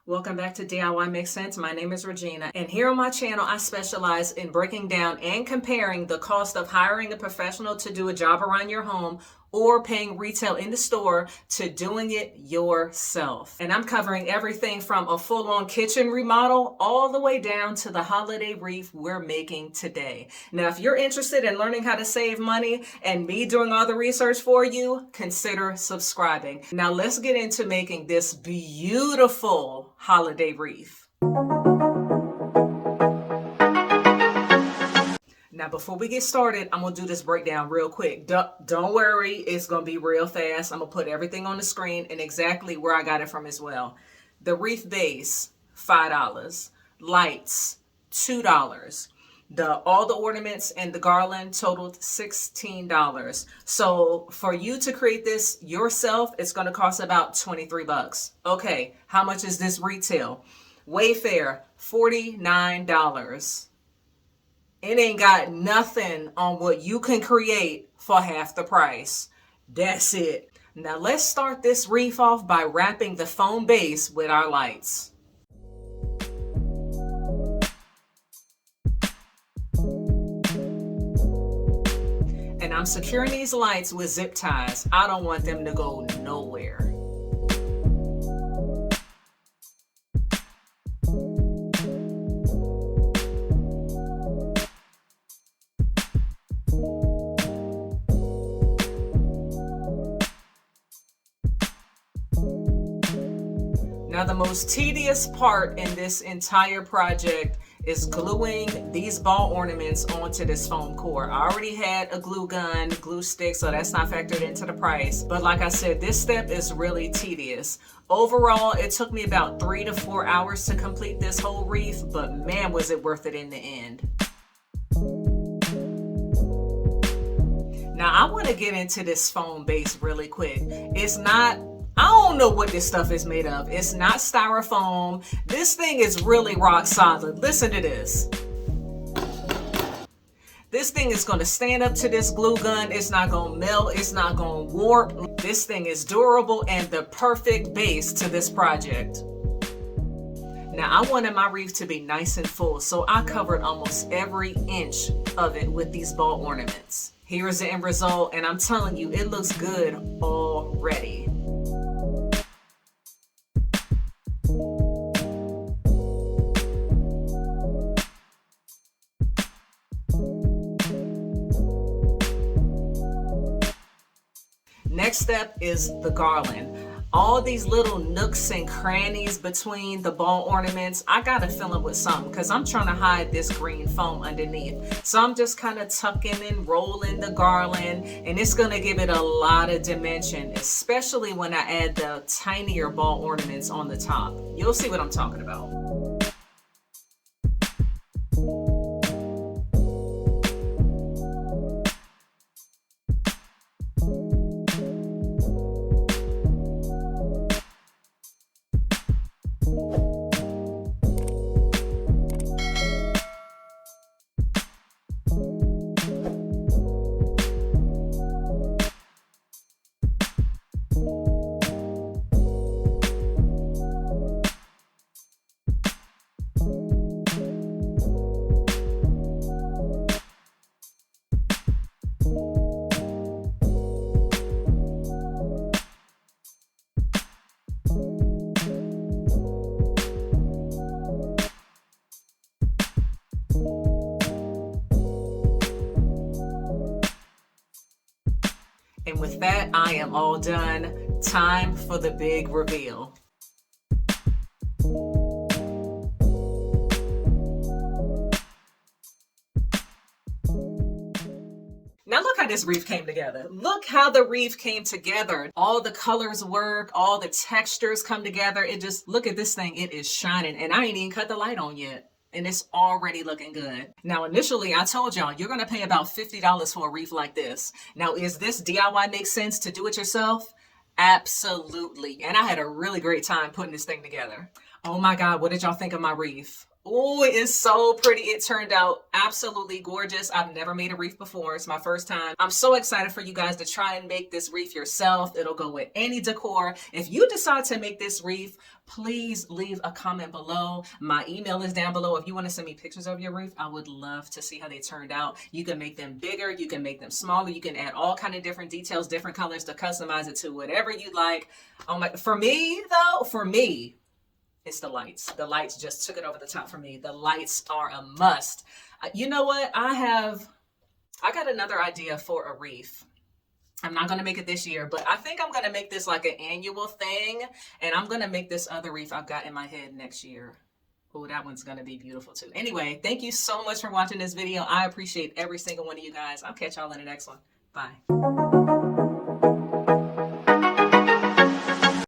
Welcome back to DIY Makes Sense. My name is Regina, and here on my channel, I specialize in breaking down and comparing the cost of hiring a professional to do a job around your home or paying retail in the store to doing it yourself. And I'm covering everything from a full-on kitchen remodel all the way down to the holiday wreath we're making today. Now, if you're interested in learning how to save money and me doing all the research for you, consider subscribing. Now, let's get into making this beautiful holiday wreath. Now, before we get started, I'm going to do this breakdown real quick. Don't worry, it's going to be real fast. I'm going to put everything on the screen and exactly where I got it from as well. The wreath base, $5. Lights, $2. All the ornaments and the garland totaled $16. So for you to create this yourself, it's going to cost about 23 bucks. Okay, how much is this retail? Wayfair, $49. It ain't got nothing on what you can create for half the price. That's it. Now let's start this wreath off by wrapping the foam base with our lights. And I'm securing these lights with zip ties. I don't want them to go nowhere. Now, the most tedious part in this entire project is gluing these ball ornaments onto this foam core. I already had a glue gun, glue stick, so that's not factored into the price. But like I said, this step is really tedious. Overall, it took me about 3 to 4 hours to complete this whole wreath, but man, was it worth it in the end. Now, I want to get into this foam base really quick. I don't know what this stuff is made of. It's not styrofoam. This thing is really rock solid. Listen to this. This thing is going to stand up to this glue gun. It's not going to melt. It's not going to warp. This thing is durable and the perfect base to this project. Now, I wanted my wreath to be nice and full, so I covered almost every inch of it with these ball ornaments. Here's the end result, and I'm telling you, it looks good already. Next step is the garland. All these little nooks and crannies between the ball ornaments, I gotta fill them with something because I'm trying to hide this green foam underneath. So I'm just kind of tucking and rolling the garland, and it's gonna give it a lot of dimension, especially when I add the tinier ball ornaments on the top. You'll see what I'm talking about. And with that, I am all done. Time for the big reveal. Now look how this wreath came together. Look how the wreath came together. All the colors work, all the textures come together. Look at this thing, it is shining. And I ain't even cut the light on yet. And it's already looking good. Now, initially, I told y'all, you're going to pay about $50 for a wreath like this. Now, is this DIY make sense to do it yourself? Absolutely. And I had a really great time putting this thing together. Oh my God, what did y'all think of my wreath? Oh, it is so pretty. It turned out absolutely gorgeous. I've never made a wreath before. It's my first time. I'm so excited for you guys to try and make this wreath yourself. It'll go with any decor. If you decide to make this wreath, please leave a comment below. My email is down below. If you want to send me pictures of your wreath, I would love to see how they turned out. You can make them bigger. You can make them smaller. You can add all kind of different details, different colors to customize it to whatever you like. Oh my, for me though, it's the lights. The lights just took it over the top for me. The lights are a must. You know what? I got another idea for a wreath. I'm not going to make it this year, but I think I'm going to make this like an annual thing. And I'm going to make this other wreath I've got in my head next year. Oh, that one's going to be beautiful too. Anyway, thank you so much for watching this video. I appreciate every single one of you guys. I'll catch y'all in the next one. Bye.